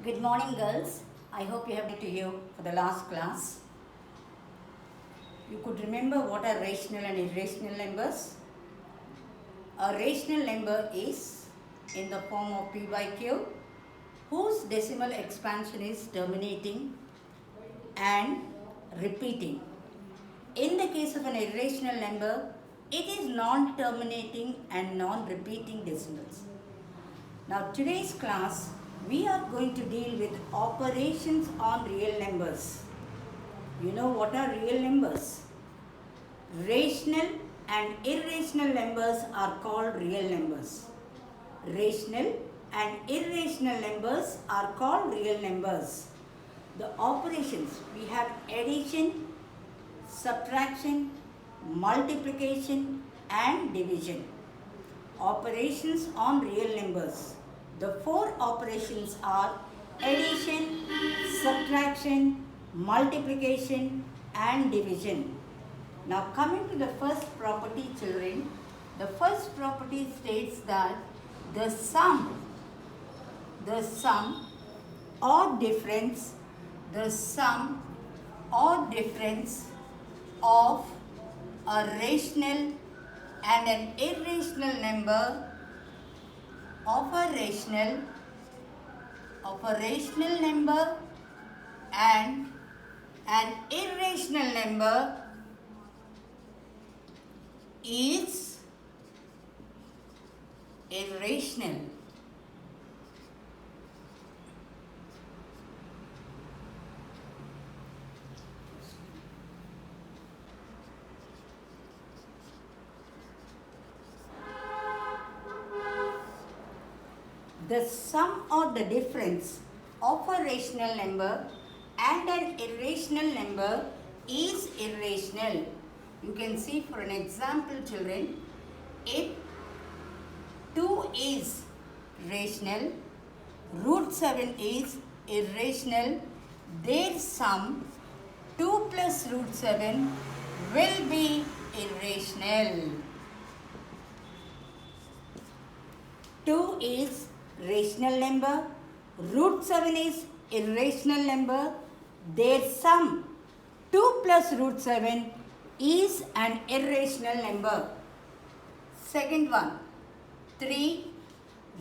Good morning, girls. I hope you have been to you for the last class. You could remember what are rational and irrational numbers. A rational number is in the form of p by q, whose decimal expansion is terminating and repeating. In the case of an irrational number, it is non-terminating and non-repeating decimals. Now today's class, we are going to deal with operations on real numbers. You know what are real numbers? Rational and irrational numbers are called real numbers. Rational and irrational numbers are called real numbers. The operations, we have addition, subtraction, multiplication and division. Operations on real numbers. The four operations are addition, subtraction, multiplication and division. Now coming to the first property, children, the first property states that the sum or difference of a rational and an irrational number of a rational number and an irrational number is irrational. The sum or the difference of a rational number and an irrational number is irrational. You can see for an example, children, if 2 is rational, root 7 is irrational, their sum 2 plus root 7 will be irrational. 2 is rational number, root 7 is irrational number, their sum 2 plus root 7 is an irrational number. Second one, 3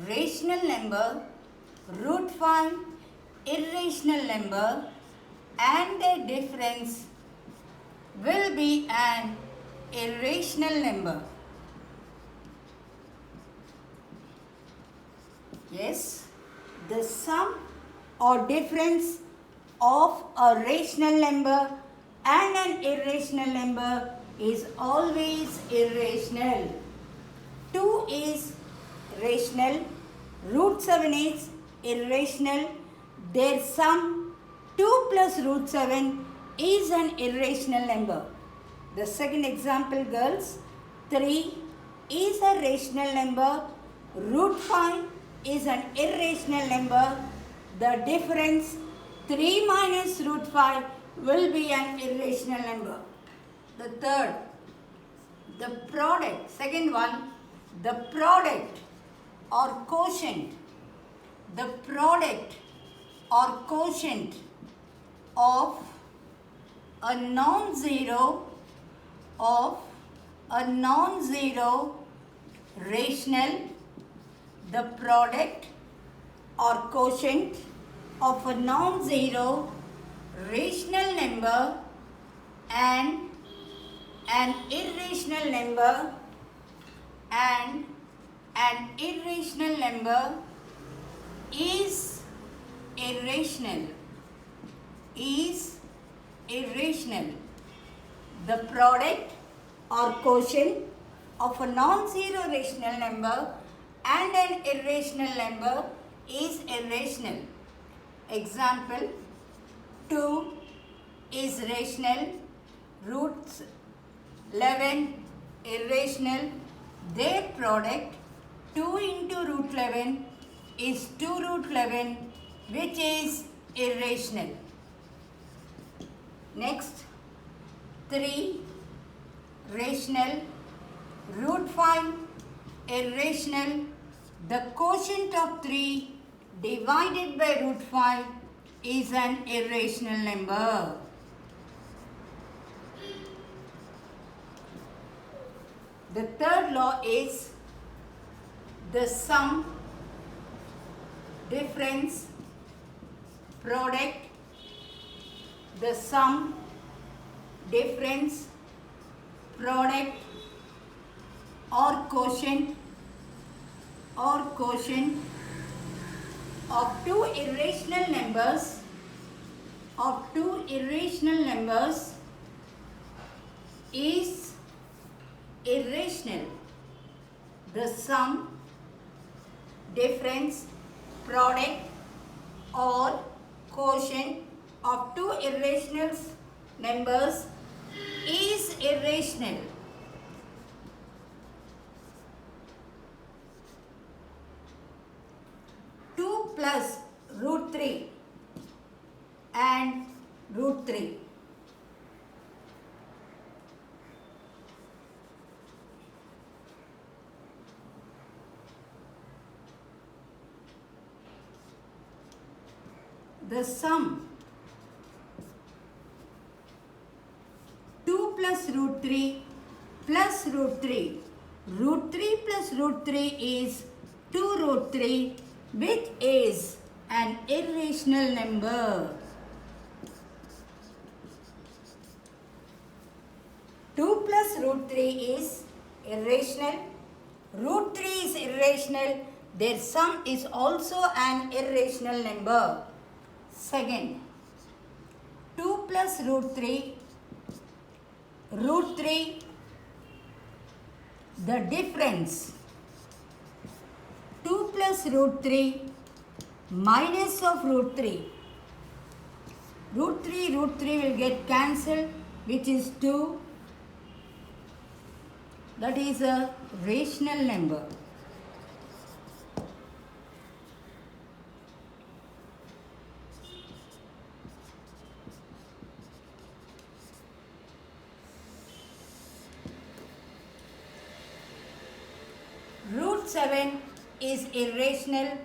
rational number, root 5 irrational number and their difference will be an irrational number. Yes, the sum or difference of a rational number and an irrational number is always irrational. 2 is rational, root 7 is irrational, their sum 2 plus root 7 is an irrational number. The second example, girls, 3 is a rational number, root 5 is an irrational number, the difference 3 minus root 5 will be an irrational number. The third, the product, second one, the product or quotient, the product or quotient of a non-zero rational, the product or quotient of a non-zero rational number and an irrational number is irrational. The product or quotient of a non-zero rational number and an irrational number is irrational. Example, 2 is rational, root 11 irrational, their product 2 into root 11 is 2 root 11, which is irrational. Next, 3 rational, root 5 irrational, the quotient of 3 divided by root 5 is an irrational number. The third law is the sum, difference, product, the sum, difference, product or quotient of two irrational numbers is irrational. The sum, difference, product or quotient of two irrational numbers is irrational. Plus root 3 and root 3. The sum 2 plus root 3 plus root 3. Root 3 plus root 3 is 2 root 3, which is an irrational number. 2 plus root 3 is irrational. Root 3 is irrational. Their sum is also an irrational number. Second, 2 plus root 3, the difference 2 plus root 3 minus of root 3. Root 3 will get cancelled, which is 2. That is a rational number. Root 7 is irrational.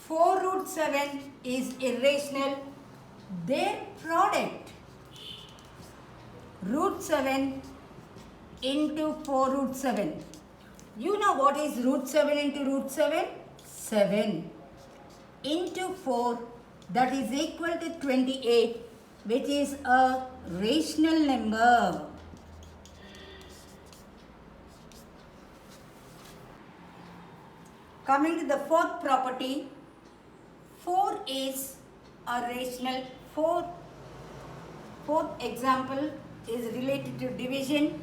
Four root 7 is irrational. Their product root 7 into 4 root 7. You know what is root 7 into root 7? 7 into 4, that is equal to 28, which is a rational number. Coming to the fourth property, 4 is a rational. Fourth example is related to division.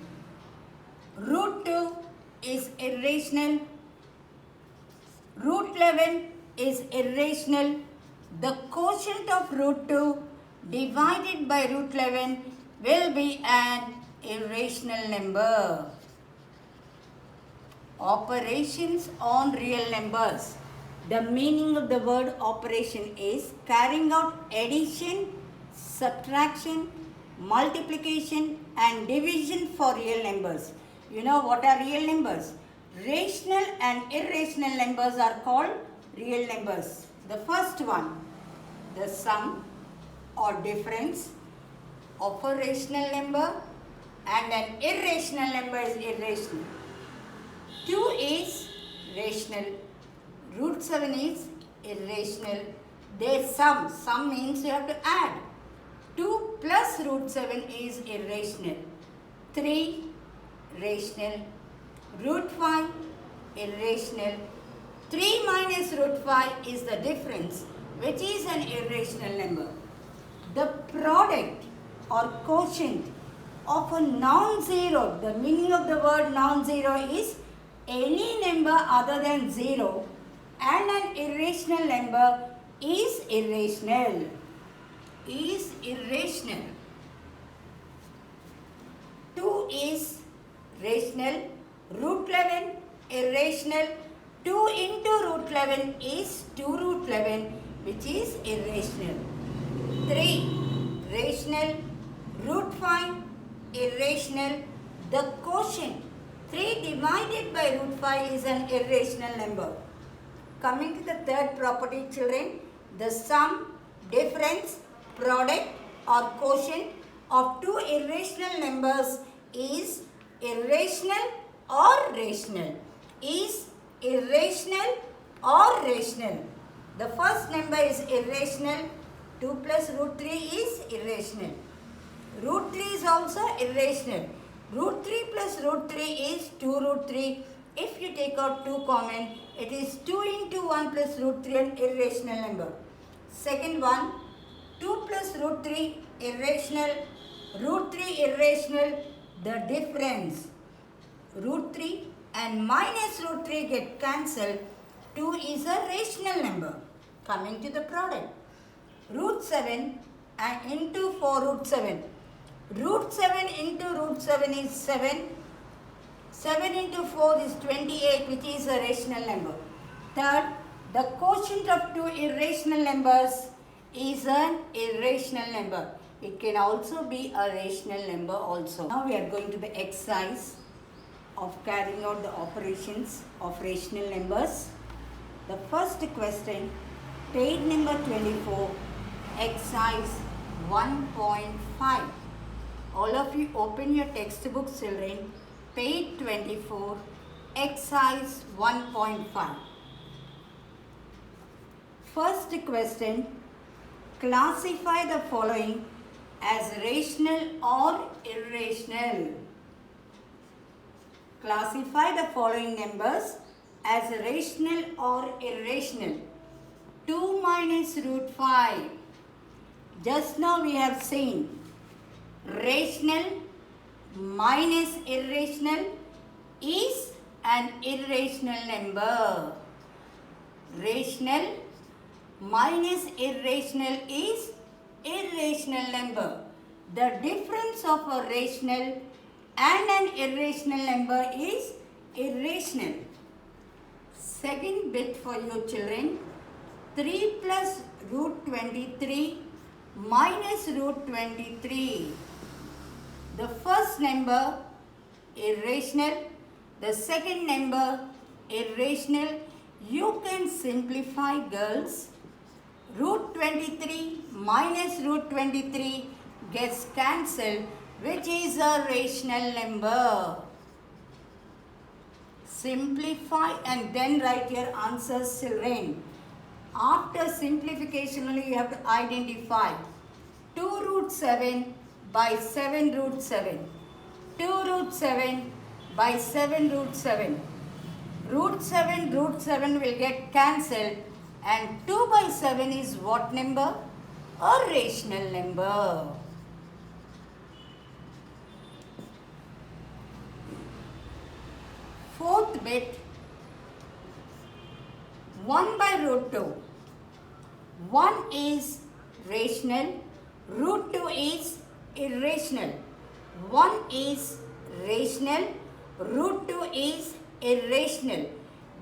Root 2 is irrational. Root 11 is irrational. The quotient of root 2 divided by root 11 will be an irrational number. Operations on real numbers. The meaning of the word operation is carrying out addition, subtraction, multiplication and division for real numbers. You know what are real numbers? Rational and irrational numbers are called real numbers. The first one, the sum or difference of a rational number and an irrational number is irrational. 2 is rational. Root 7 is irrational. Their sum means you have to add. 2 plus root 7 is irrational. 3 rational. Root 5 irrational. 3 minus root 5 is the difference, which is an irrational number. The product or quotient of a non-zero, the meaning of the word non-zero is any number other than 0 and an irrational number is irrational. Is irrational. 2 is rational. Root 11 irrational. 2 into root 11 is 2 root 11, which is irrational. 3 rational. Root 5 irrational. The quotient 3 divided by root 5 is an irrational number. Coming to the third property, children, the sum, difference, product or quotient of two irrational numbers is irrational or rational. Is irrational or rational. The first number is irrational. 2 plus root 3 is irrational. Root 3 is also irrational. Root 3 plus root 3 is 2 root 3. If you take out 2 common, it is 2 into 1 plus root 3, an irrational number. Second one, 2 plus root 3 irrational, root 3 irrational. The difference, root 3 and minus root 3 get cancelled. 2 is a rational number. Coming to the product, root 7 and into 4 root 7. Root 7 into root 7 is 7. 7 into 4 is 28, which is a rational number. Third, the quotient of two irrational numbers is an irrational number. It can also be a rational number also. Now we are going to the exercise of carrying out the operations of rational numbers. The first question, page number 24, exercise 1.5. All of you open your textbooks, children. Page 24, exercise 1.5. First question, classify the following as rational or irrational. Classify the following numbers as rational or irrational. 2 minus root 5. Just now we have seen rational minus irrational is an irrational number. Rational minus irrational is irrational number. The difference of a rational and an irrational number is irrational. Second bit for you, children. 3 plus root 23 minus root 23. The first number irrational, the second number irrational. You can simplify, girls. Root 23 minus root 23 gets cancelled, which is a rational number. Simplify and then write your answers, children. After simplification only you have to identify 2 root 7 by 7 root 7. 2 root 7 by 7 root 7. Root 7 will get cancelled, and 2 by 7 is what number? A rational number. Fourth bit, 1 by root 2. 1 is rational, root 2 is irrational. 1 is rational, root 2 is irrational.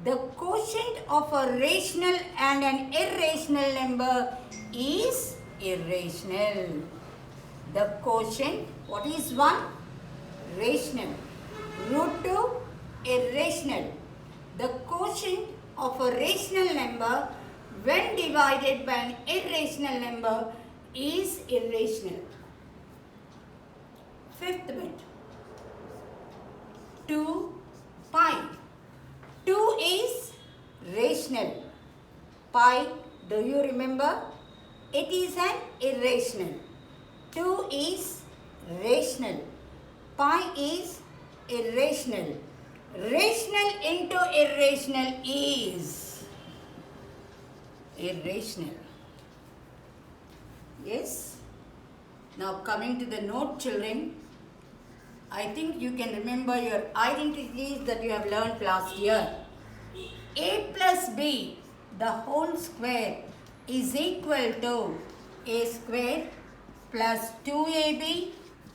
The quotient of a rational and an irrational number is irrational. The quotient, what is 1? Rational. Root 2, irrational. The quotient of a rational number when divided by an irrational number is irrational. Fifth bit, 2 pi. 2 is rational. Pi, do you remember? It is an irrational. 2 is rational. Pi is irrational. Rational into irrational is irrational. Yes? Now coming to the note, children. I think you can remember your identities that you have learned last year. A plus B, the whole square, is equal to A square plus 2AB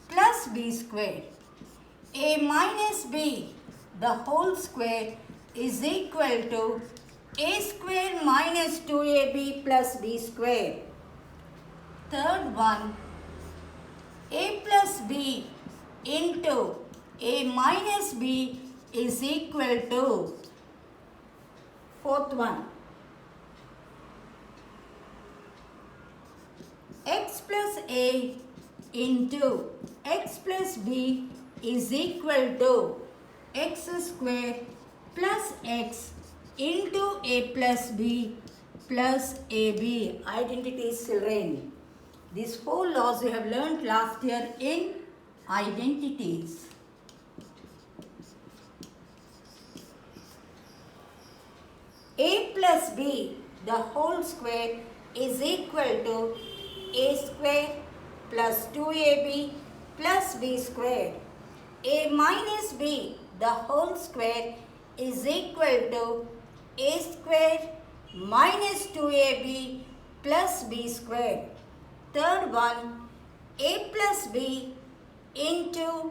plus B square. A minus B, the whole square, is equal to A square minus 2AB plus B square. Third one, A plus B into A minus B is equal to, fourth one, x plus a into x plus b is equal to x square plus x into a plus b plus ab. Identities, children. These four laws we have learned last year in identities. A plus b, the whole square, is equal to a square plus 2ab plus b squared. A minus b, the whole square, is equal to a square minus 2ab plus b squared. Third one, a plus b into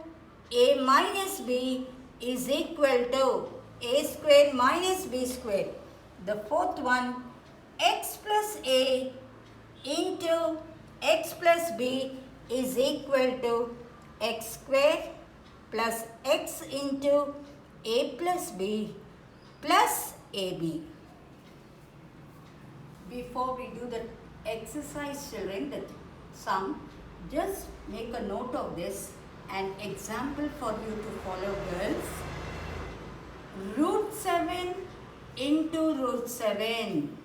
a minus b is equal to a square minus b square. The fourth one, x plus a into x plus b is equal to x square plus x into a plus b plus ab. Before we do the exercise, children, the sum, just make a note of this, an example for you to follow, girls. Root 7 into root 7.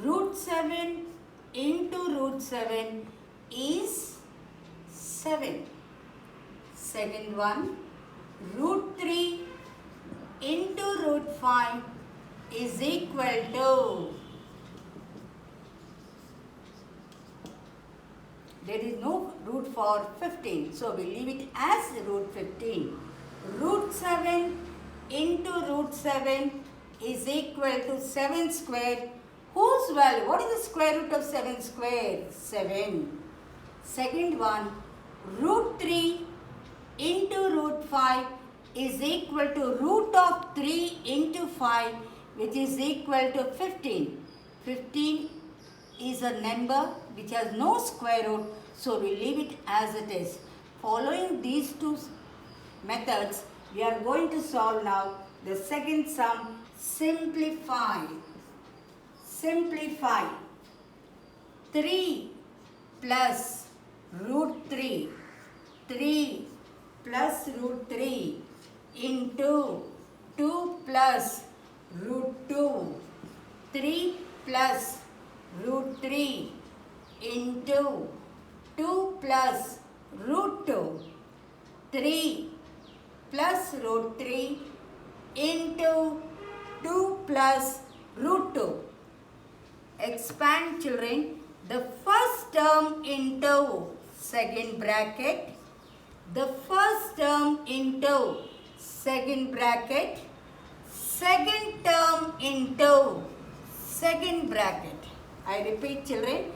Root 7 into root 7 is 7. Second one, root 3 into root 5 is equal to, there is no root for 15, so we leave it as root 15. Root 7 into root 7 is equal to 7 square. Whose value? What is the square root of 7 square? 7. Second one, root 3 into root 5 is equal to root of 3 into 5, which is equal to 15. 15 is a number which has no square root, so we leave it as it is. Following these two methods, we are going to solve now the second sum. Simplify. Simplify. 3 plus root 3. 3 plus root 3 into 2 plus root 2. 3 plus root 3 into 2 plus root 2. 3 plus root 3 into 2 plus root 2. Expand, children, the first term into second bracket, the first term into second bracket, second term into second bracket. I repeat, children,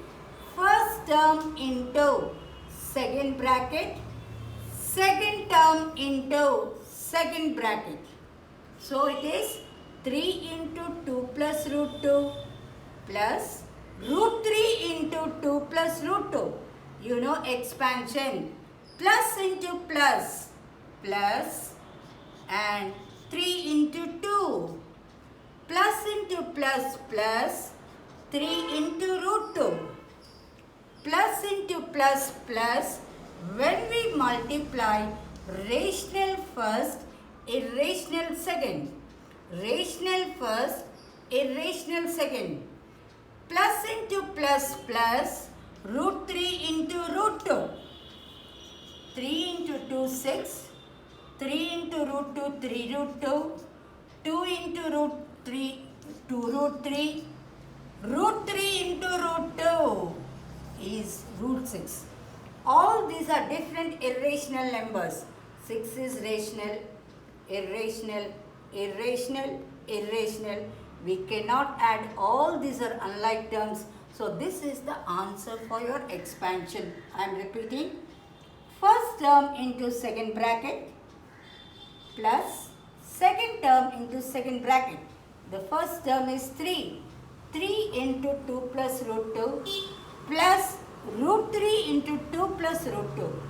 first term into second bracket, second term into second bracket. So it is 3 into 2 plus root 2 plus root 3 into 2 plus root 2. You know expansion. Plus into plus, plus, and 3 into 2. Plus into plus, plus, 3 into root 2. Plus into plus, plus, when we multiply rational first, irrational second. Rational first, irrational second. Plus into plus, plus, root 3 into root 2. 3 into 2, 6. 3 into root 2, 3 root 2. 2 into root 3, 2 root 3. Root 3 into root 2 is root 6. All these are different irrational numbers. 6 is rational, irrational, irrational, irrational. We cannot add. All these are unlike terms. So this is the answer for your expansion. I am repeating. First term into second bracket plus second term into second bracket. The first term is 3. 3 into 2 plus root 2 plus root 3 into 2 plus root 2.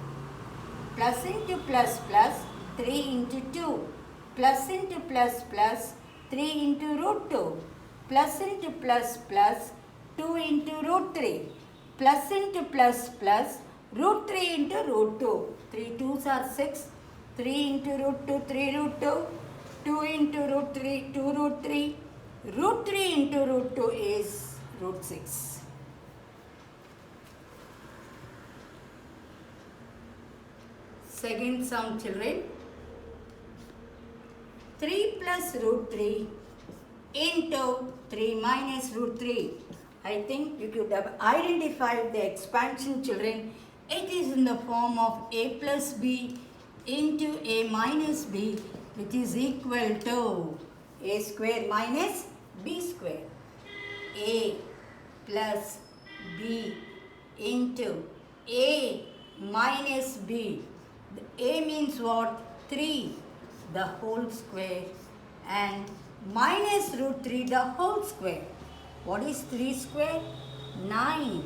Plus into plus plus 3 into 2. plus into plus plus 3 into root 2, plus into plus plus 2 into root 3, plus into plus plus root 3 into root 2. 3 2s are 6, 3 into root 2, 3 root 2, 2 into root 3, 2 root 3, root 3 into root 2 is root 6. Second sum, children. 3 plus root 3 into 3 minus root 3. I think you could have identified the expansion, children. It is in the form of a plus b into a minus b, which is equal to a square minus b square. A plus b into a minus b. A means what? 3, the whole square, and minus root 3, the whole square. What is 3 square? 9.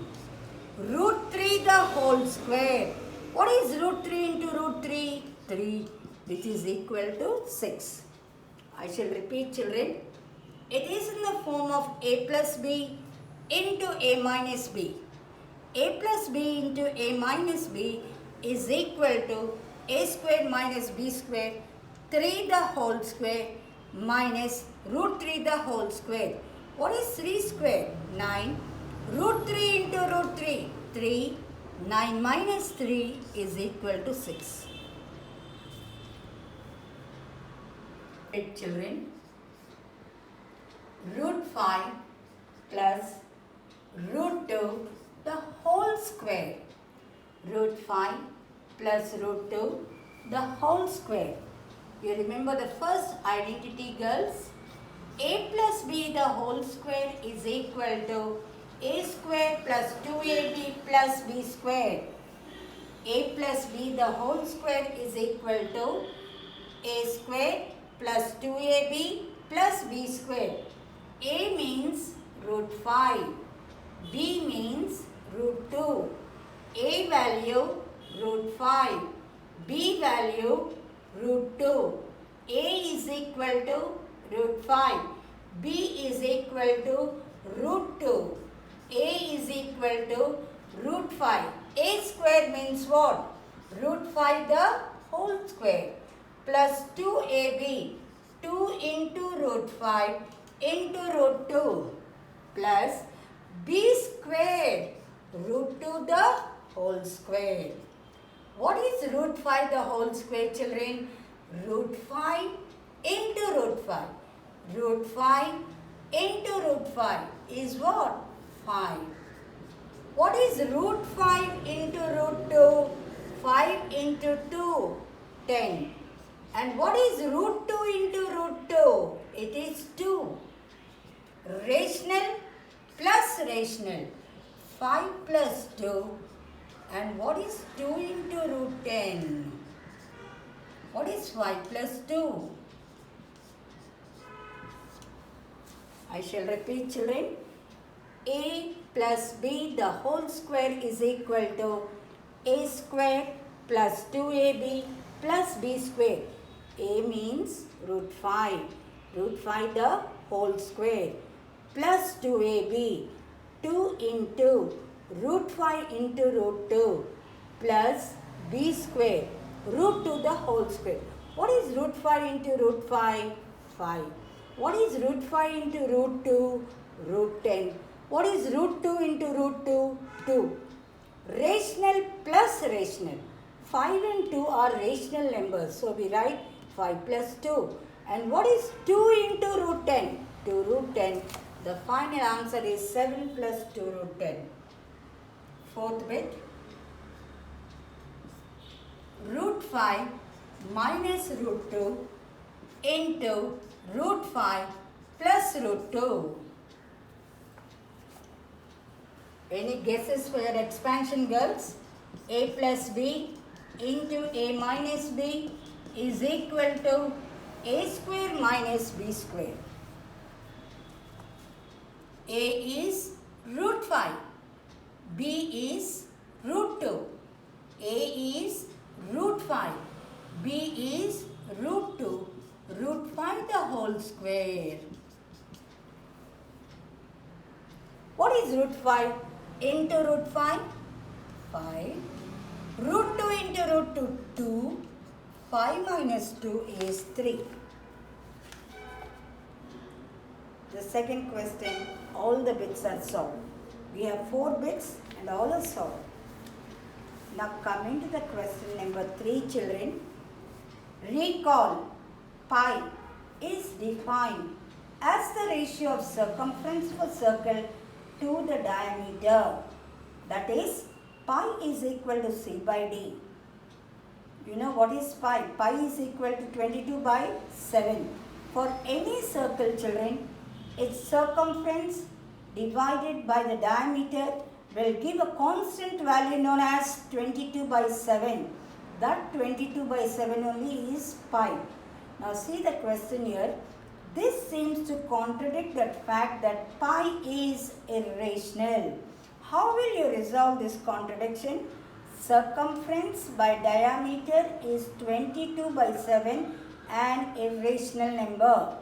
Root 3, the whole square. What is root 3 into root 3? 3, which is equal to 6. I shall repeat, children. It is in the form of a plus b into a minus b. A plus b into a minus b is equal to a square minus b square, 3 the whole square minus root 3 the whole square. What is 3 square? 9. Root 3 into root 3, 3. 9 minus 3 is equal to 6. Right, children. Root 5 plus root 2 the whole square. Root 5 plus root 2 the whole square. You remember the first identity, girls? A plus b the whole square is equal to a square plus 2ab plus b square. A plus b the whole square is equal to a square plus 2ab plus b square. A means root 5. B means root 2. A value root 5. B value root 2. A is equal to root 5. B is equal to root 2. A is equal to root 5. A square means what? Root 5 the whole square plus 2ab. 2 into root 5 into root 2 plus b square root 2 the whole square. What is root 5 the whole square, children? Root 5 into root 5. Root 5 into root 5 is what? 5. What is root 5 into root 2? 5 into 2, 10. And what is root 2 into root 2? It is 2. Rational plus rational. 5 plus 2. And what is 2 into root 10? What is 5 plus 2? I shall repeat, children. A plus b the whole square is equal to a square plus 2ab plus b square. A means root 5. Root 5 the whole square plus 2ab. 2 into root 5 into root 2 plus b square root 2 the whole square. What is root 5 into root 5? 5. What is root 5 into root 2? Root 10. What is root 2 into root 2? 2. Rational plus rational. 5 and 2 are rational numbers. So we write 5 plus 2. And what is 2 into root 10? 2 root 10. The final answer is 7 plus 2 root 10. Fourth bit. Root 5 minus root 2 into root 5 plus root 2. Any guesses for your expansion, girls? A plus b into a minus b is equal to a square minus b square. A is root 5. B is root 2. A is root 5. B is root 2. Root 5 the whole square. What is root 5 into root 5? 5. Root 2 into root 2, 2. 5 minus 2 is 3. The second question, all the bits are solved. We have 4 bits and all are solved. Now coming to the question number 3, children. Recall, pi is defined as the ratio of circumference of a circle to the diameter. That is, pi is equal to c by d. You know what is pi? Pi is equal to 22 by 7. For any circle, children, its circumference divided by the diameter will give a constant value known as 22 by 7. That 22 by 7 only is pi. Now see the question here. This seems to contradict that fact that pi is irrational. How will you resolve this contradiction? Circumference by diameter is 22 by 7, an irrational number.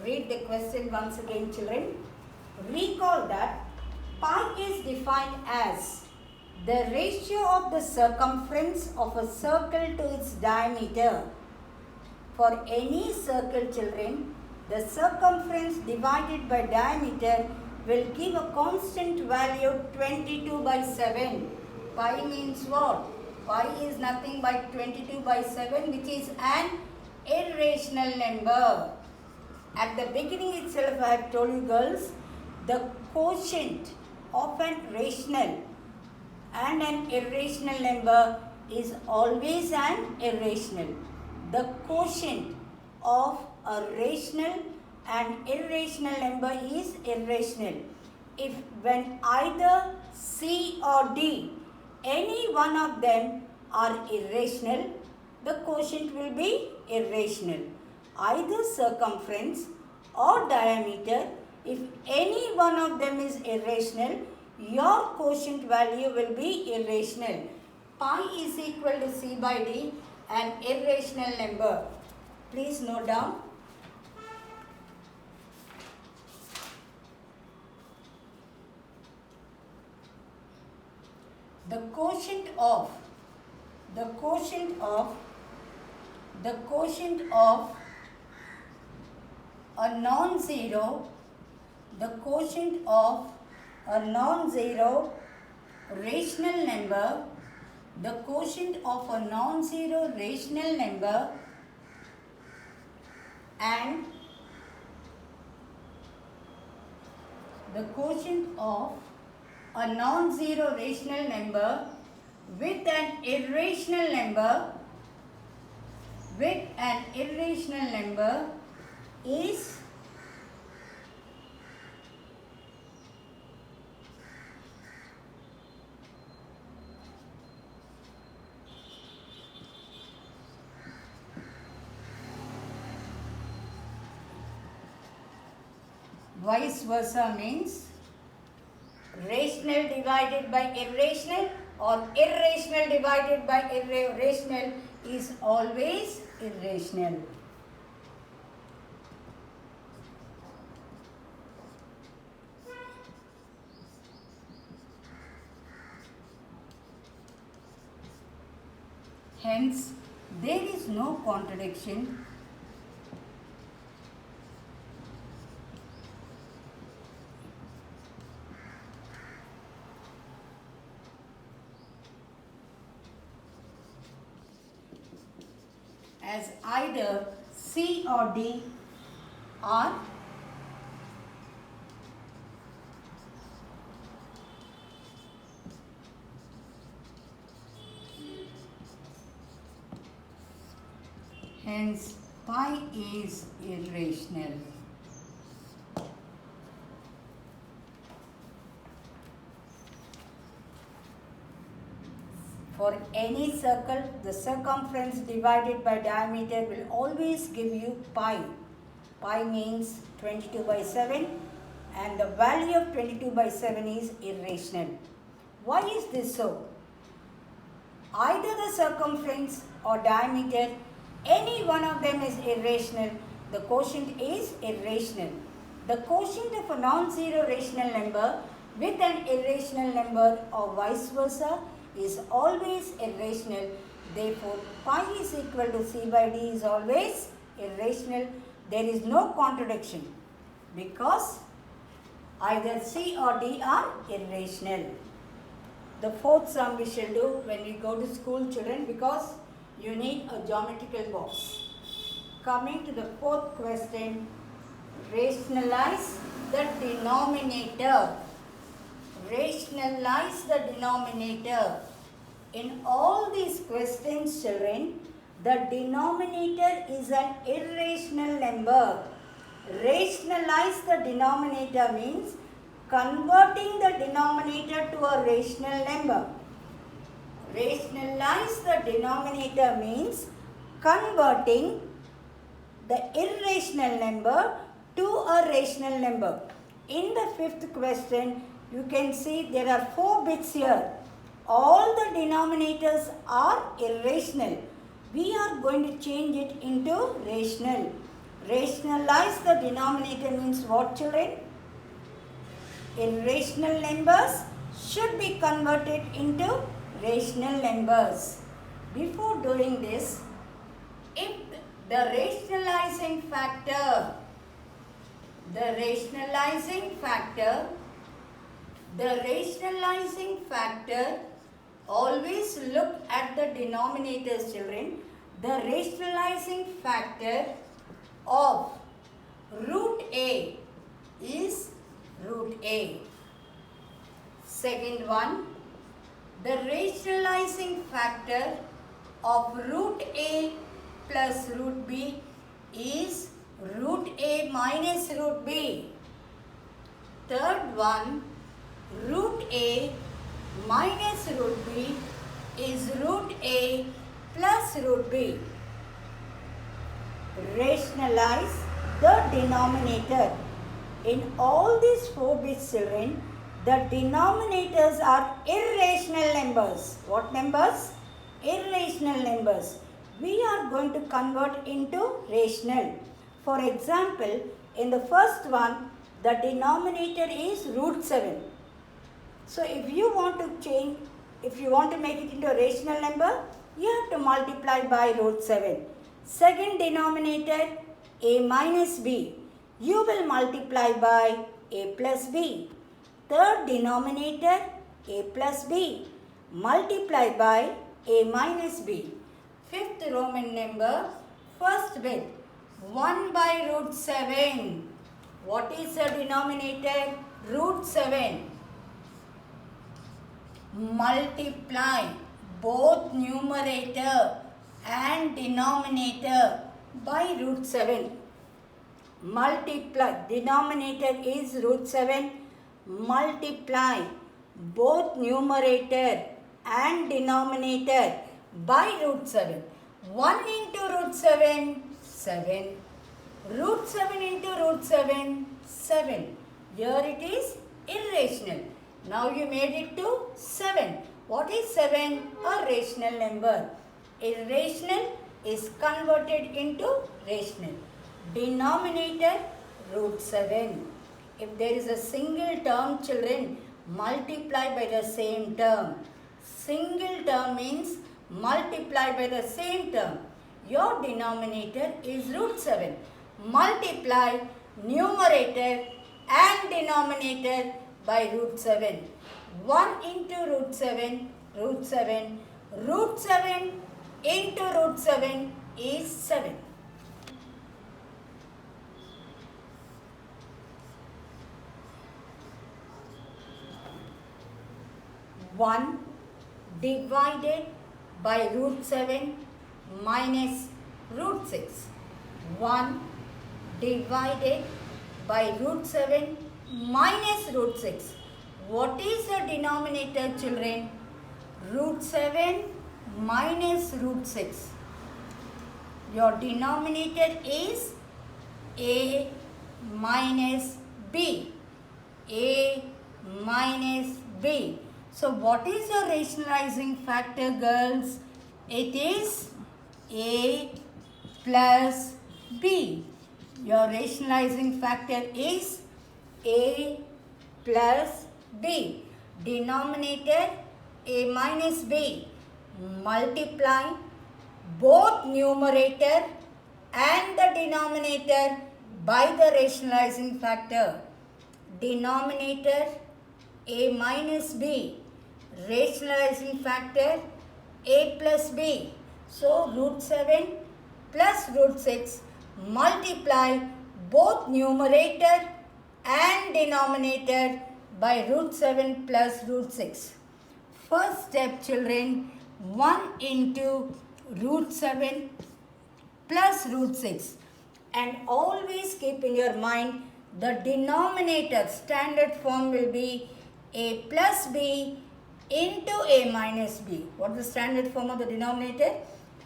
Read the question once again, children. Recall that pi is defined as the ratio of the circumference of a circle to its diameter. For any circle, children, the circumference divided by diameter will give a constant value 22 by 7. Pi means what? Pi is nothing but 22 by 7, which is an irrational number. At the beginning itself, I have told you girls, the quotient of an rational and an irrational number is always an irrational. The quotient of a rational and irrational number is irrational. If when either C or D, any one of them are irrational, the quotient will be irrational. Either circumference or diameter, if any one of them is irrational, your quotient value will be irrational. Pi is equal to c by d, an irrational number. Please note down. The quotient of a non-zero rational number, the quotient of a non-zero rational number and the quotient of a non-zero rational number with an irrational number is vice versa, means rational divided by irrational or irrational divided by rational is always irrational. Hence, there is no contradiction . As either C or D are hence pi is irrational. For any circle, the circumference divided by diameter will always give you pi. Pi means 22 by 7 and the value of 22 by 7 is irrational. Why is this so? Either the circumference or diameter, any one of them is irrational. The quotient is irrational. The quotient of a non-zero rational number with an irrational number or vice versa is always irrational. Therefore, pi is equal to c by d is always irrational. There is no contradiction because either c or d are irrational. The fourth sum we shall do when we go to school, children, because you need a geometrical box. Coming to the fourth question, rationalize the denominator. Rationalize the denominator. In all these questions, children, the denominator is an irrational number. Rationalize the denominator means converting the denominator to a rational number. Rationalize the denominator means converting the irrational number to a rational number. In the fifth question, you can see there are 4 bits here. All the denominators are irrational. We are going to change it into rational. Rationalize the denominator means what, children? Irrational numbers should be converted into rational numbers. Before doing this, if the rationalizing factor always look at the denominators, children. The rationalizing factor of root A is root A. Second one, the rationalizing factor of root A plus root B is root A minus root B. Third one, root A minus root B is root A plus root B. Rationalize the denominator. In all these 4 bits, children, the denominators are irrational numbers. What numbers? Irrational numbers. We are going to convert into rational. For example, in the first one, the denominator is root 7. So if you want to make it into a rational number, you have to multiply by root 7. Second denominator, a minus b. You will multiply by a plus b. Third denominator, a plus b. Multiply by a minus b. Fifth Roman number, first bit, 1 by root 7. What is the denominator? Root 7. Multiply both numerator and denominator by root 7. Multiply, denominator is root 7. Multiply both numerator and denominator by root 7. 1 into root 7, 7. Root 7 into root 7, 7. Here it is irrational. Now you made it to 7. What is 7? A rational number. Irrational is converted into rational. Denominator root 7. If there is a single term, children, multiply by the same term. Single term means multiply by the same term. Your denominator is root 7. Multiply numerator and denominator by root 7. 1 into root 7, root 7. Root 7 into root 7 is 7. One divided by root 7 minus root 6. 1 divided by root 7 minus root 6. What is the denominator, children? Root 7 minus root 6. Your denominator is a minus b. A minus b. So what is your rationalizing factor, girls? It is a plus b. Your rationalizing factor is a plus b. Denominator a minus b. Multiply both numerator and the denominator by the rationalizing factor. Denominator a minus b, rationalizing factor a plus b. So root 7 plus root 6, multiply both numerator and denominator by root 7 plus root 6. First step, children, 1 into root 7 plus root 6. And always keep in your mind the denominator standard form will be a plus b into a minus b. What is the standard form of the denominator?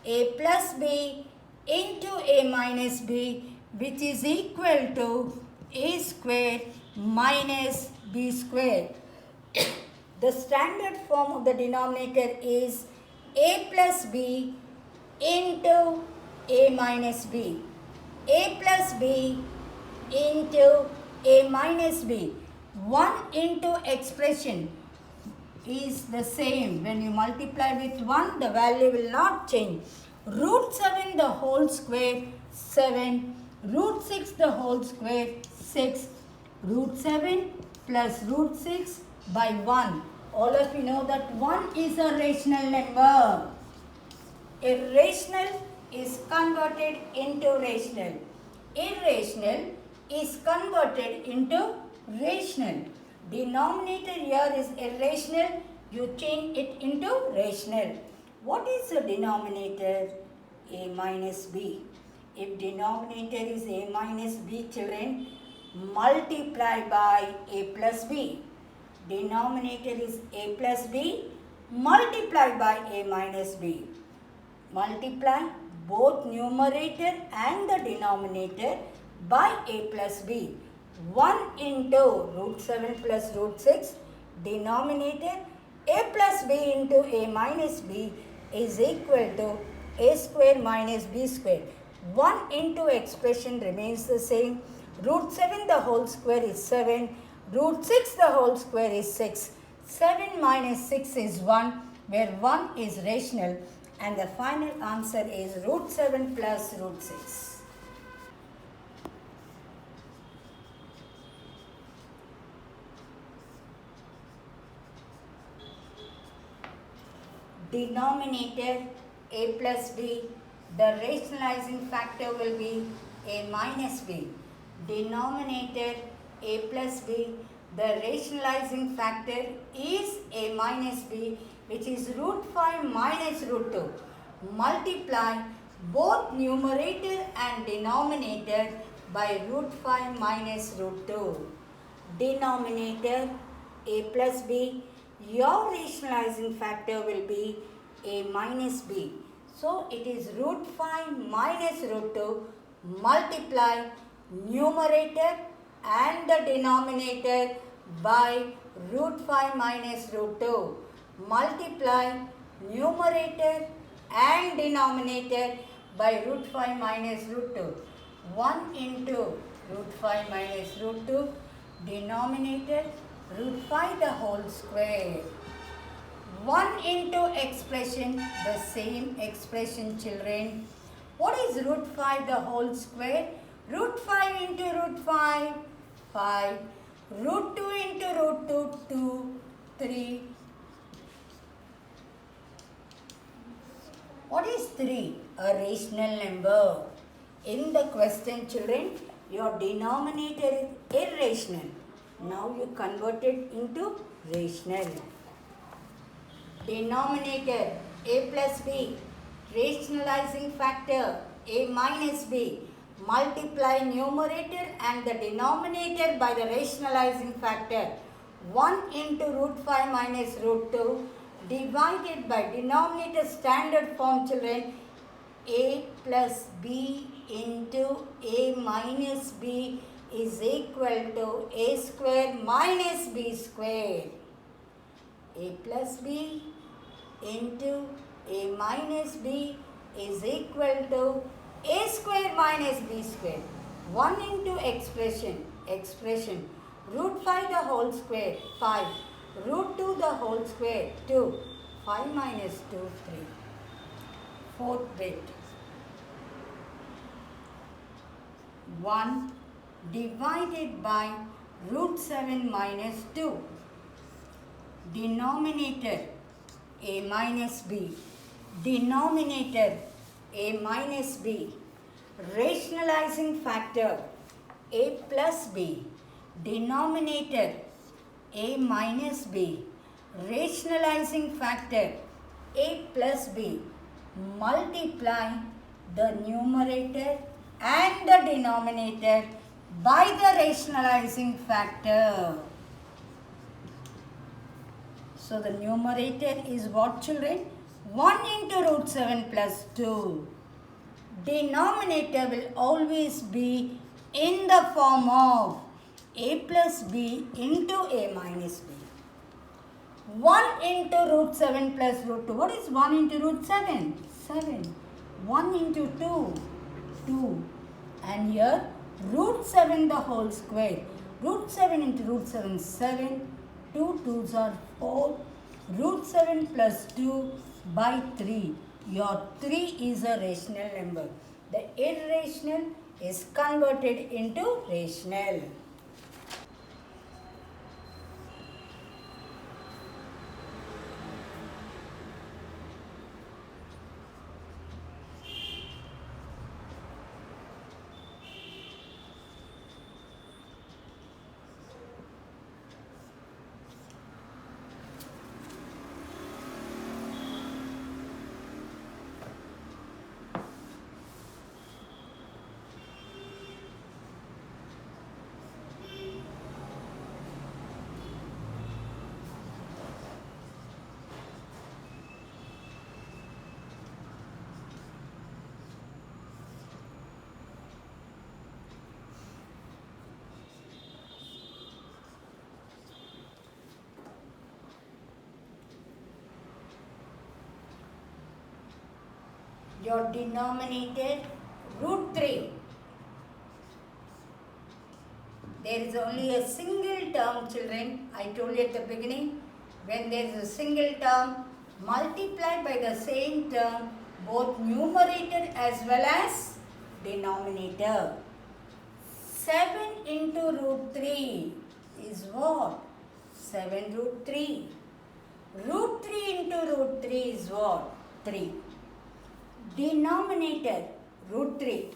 A plus b into a minus b, which is equal to a square minus b square. The standard form of the denominator is a plus b into a minus b. A plus b into a minus b. 1 into expression is the same. When you multiply with 1, the value will not change. Root 7 the whole square, 7. Root 6 the whole square, 6. Root 7 plus root 6 by 1. All of you know that 1 is a rational number. Irrational is converted into rational. Irrational is converted into rational. Denominator here is irrational. You change it into rational. What is the denominator? A minus b. If denominator is a minus b, children, multiply by a plus b. Denominator is a plus b, multiply by a minus b. Multiply both numerator and the denominator by a plus b. 1 into root 7 plus root 6, denominator a plus b into a minus b is equal to a square minus b square. 1 into expression remains the same. Root 7 the whole square is 7. Root 6 the whole square is 6. 7 minus 6 is 1, where 1 is rational, and the final answer is root 7 plus root 6. Denominator a plus b, the rationalizing factor will be a minus b. Denominator a plus b, the rationalizing factor is a minus b, which is root 5 minus root 2. Multiply both numerator and denominator by root 5 minus root 2. Denominator a plus b, your rationalizing factor will be a minus b. So it is root 5 minus root 2, multiply numerator and the denominator by root 5 minus root 2. Multiply numerator and denominator by root 5 minus root 2. 1 into root 5 minus root 2, denominator root 5 the whole square. 1 into expression, the same expression, children. What is root 5 the whole square? Root 5 into root 5, 5. Root 2 into root 2, 2, 3. What is 3? A rational number. In the question, children, your denominator is irrational. Now you convert it into rational. Denominator a plus b, rationalizing factor a minus b, multiply numerator and the denominator by the rationalizing factor. 1 into root 5 minus root 2, divided by denominator standard form, children, a plus b into a minus b is equal to a square minus b square. A plus b into a minus b is equal to a square minus b square. 1 into expression, root 5 the whole square, 5. Root 2 the whole square, 2. 5 minus 2, 3. Fourth bit. 1 divided by root 7 minus 2. Denominator a minus b. Denominator a minus b. Rationalizing factor a plus b. Denominator a minus b. Rationalizing factor a plus b. Multiply the numerator and the denominator by the rationalizing factor. So the numerator is what, children? 1 into root 7 plus 2. Denominator will always be in the form of a plus b into a minus b. 1 into root 7 plus root 2. What is 1 into root 7? 7. 1 into 2. 2. And here root 7 the whole square. Root 7 into root 7, 7. 2 2s are 4. Root 7 plus 2 by 3. Your 3 is a rational number. The irrational is converted into rational. Your denominator root 3. There is only a single term, children. I told you at the beginning, when there is a single term, multiply by the same term both numerator as well as denominator. 7 into root 3 is what? 7 root 3. Root 3 into root 3 is what? 3. Denominator root 3.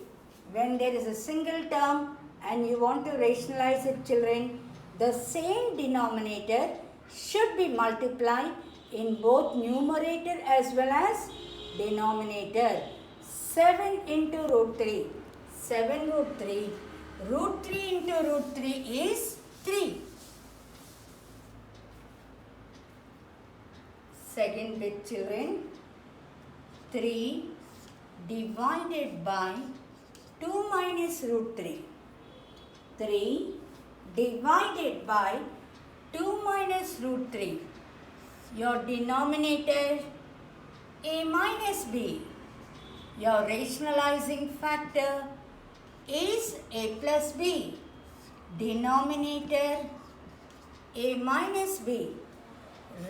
When there is a single term and you want to rationalize it, children, the same denominator should be multiplied in both numerator as well as denominator. 7 into root 3. 7 root 3. Root 3 into root 3 is 3. Second bit, children. 3 divided by 2 minus root 3. 3 divided by 2 minus root 3. Your denominator a minus b. Your rationalizing factor is a plus b. Denominator a minus b.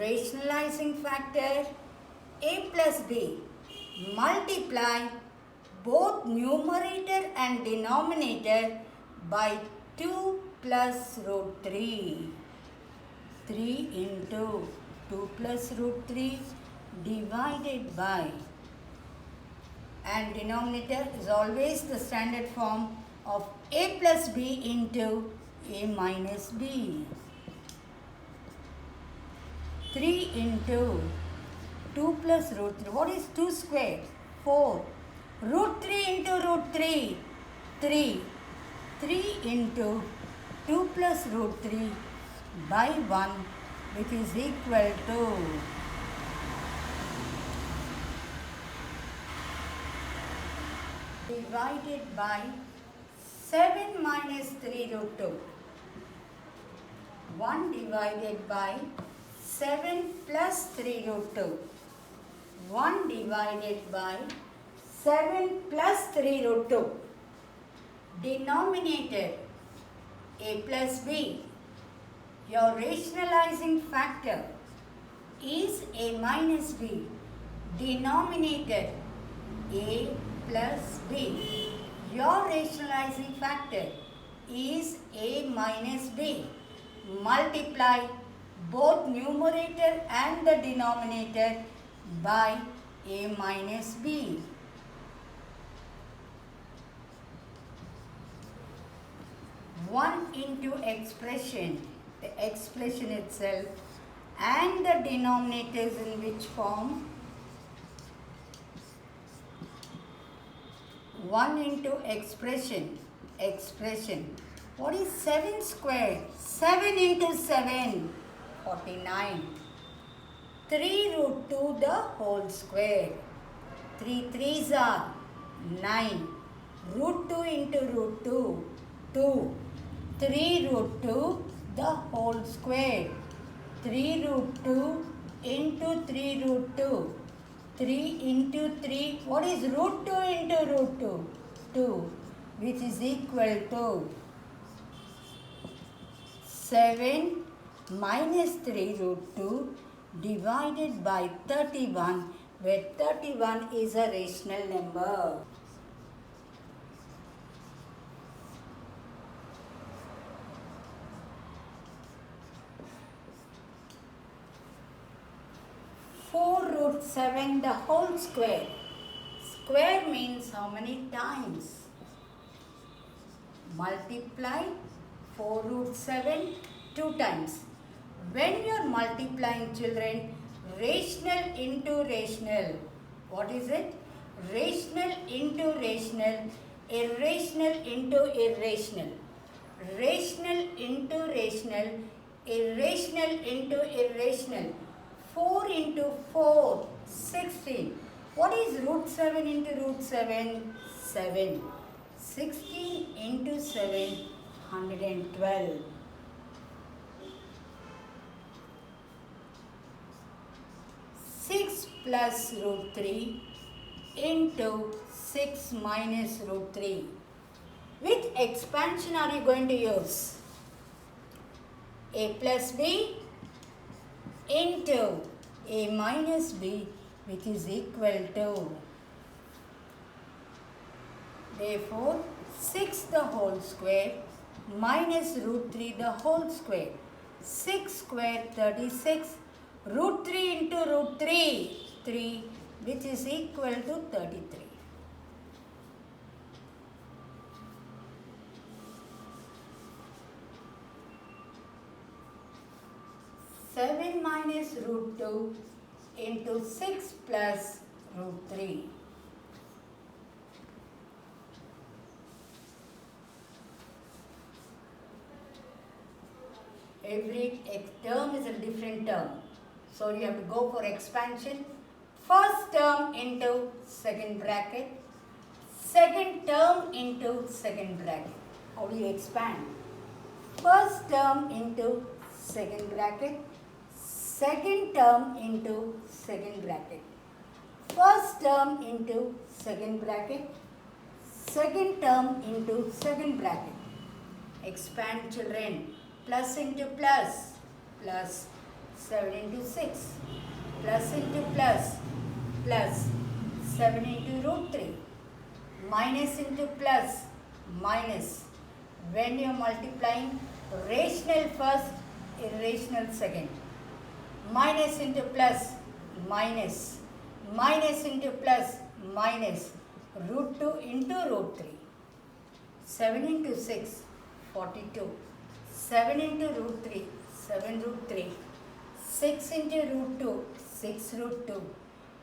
Rationalizing factor a plus b. Multiply both numerator and denominator by 2 plus root 3. 3 into 2 plus root 3 divided by, and denominator is always the standard form of a plus b into a minus b. 3 into 2 plus root 3. What is 2 square? 4. Root 3 into root 3. 3. 3 into 2 plus root 3 by 1, which is equal to divided by 7 minus 3 root 2. 1 divided by 7 plus 3 root 2. 1 divided by 7 plus 3 root 2. Denominator a plus b. Your rationalizing factor is a minus b. Denominator a plus b. Your rationalizing factor is a minus b. Multiply both numerator and the denominator by a minus b. One into expression, the expression itself, and the denominators in which form? 1 into expression. What is 7 squared? 7 into 7, 49. 3 root 2 the whole square. 3 3s are 9. Root 2 into root 2, 2. 3 root 2 the whole square. 3 root 2 into 3 root 2. 3 into 3. What is root 2 into root 2? 2, which is equal to 7 minus 3 root 2 divided by 31, where 31 is a rational number. Root 7 the whole square. Square means how many times? Multiply 4 root 7 2 times. When you are multiplying, children, rational into rational, what is it? Rational into rational, irrational into irrational. Rational into rational, irrational into irrational. 4 into 4, 16. What is root 7 into root 7? 7. 16 into 7, 112. 6 plus root 3 into 6 minus root 3. Which expansion are you going to use? A plus b into a minus b, which is equal to, therefore 6 the whole square minus root 3 the whole square. 6 square 36, root 3 into root 3, 3, which is equal to 33. 7 minus root 2 into 6 plus root 3. Every term is a different term. So you have to go for expansion. First term into second bracket. Second term into second bracket. How do you expand? First term into second bracket. Second term into second bracket. First term into second bracket. Second term into second bracket. Expand, children. Plus into plus. Plus 7 into 6. Plus into plus. Plus 7 into root 3. Minus into plus. Minus. When you are multiplying, rational first, irrational second. Minus into plus, minus. Minus into plus, minus. Root 2 into root 3. 7 into 6, 42. 7 into root 3, 7 root 3. 6 into root 2, 6 root 2.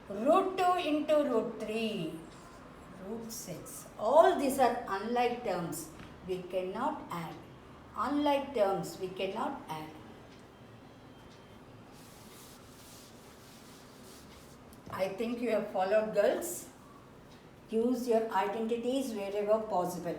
Root 2 into root 3, root 6. All these are unlike terms. We cannot add. Unlike terms, we cannot add. I think you have followed, girls. Use your identities wherever possible.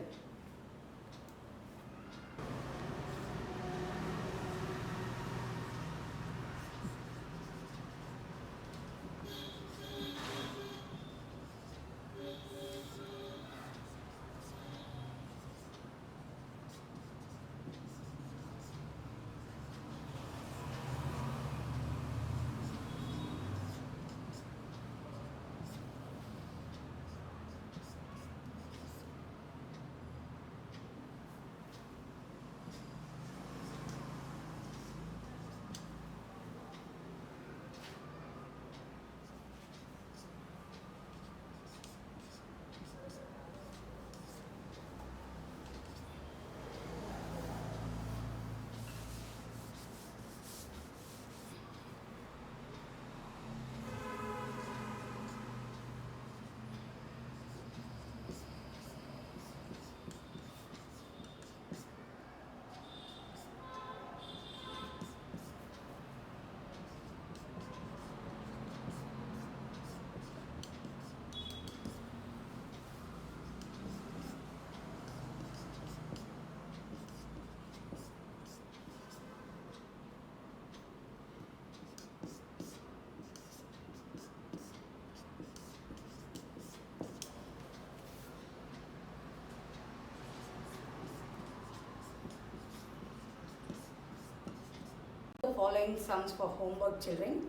The following sums for homework, children.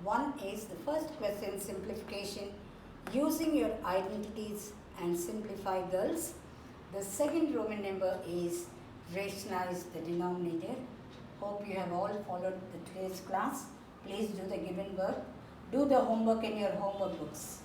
One is the first question, simplification, using your identities and simplify girls. The second Roman number is rationalize the denominator. Hope you have all followed the today's class. Please do the given work. Do the homework in your homework books.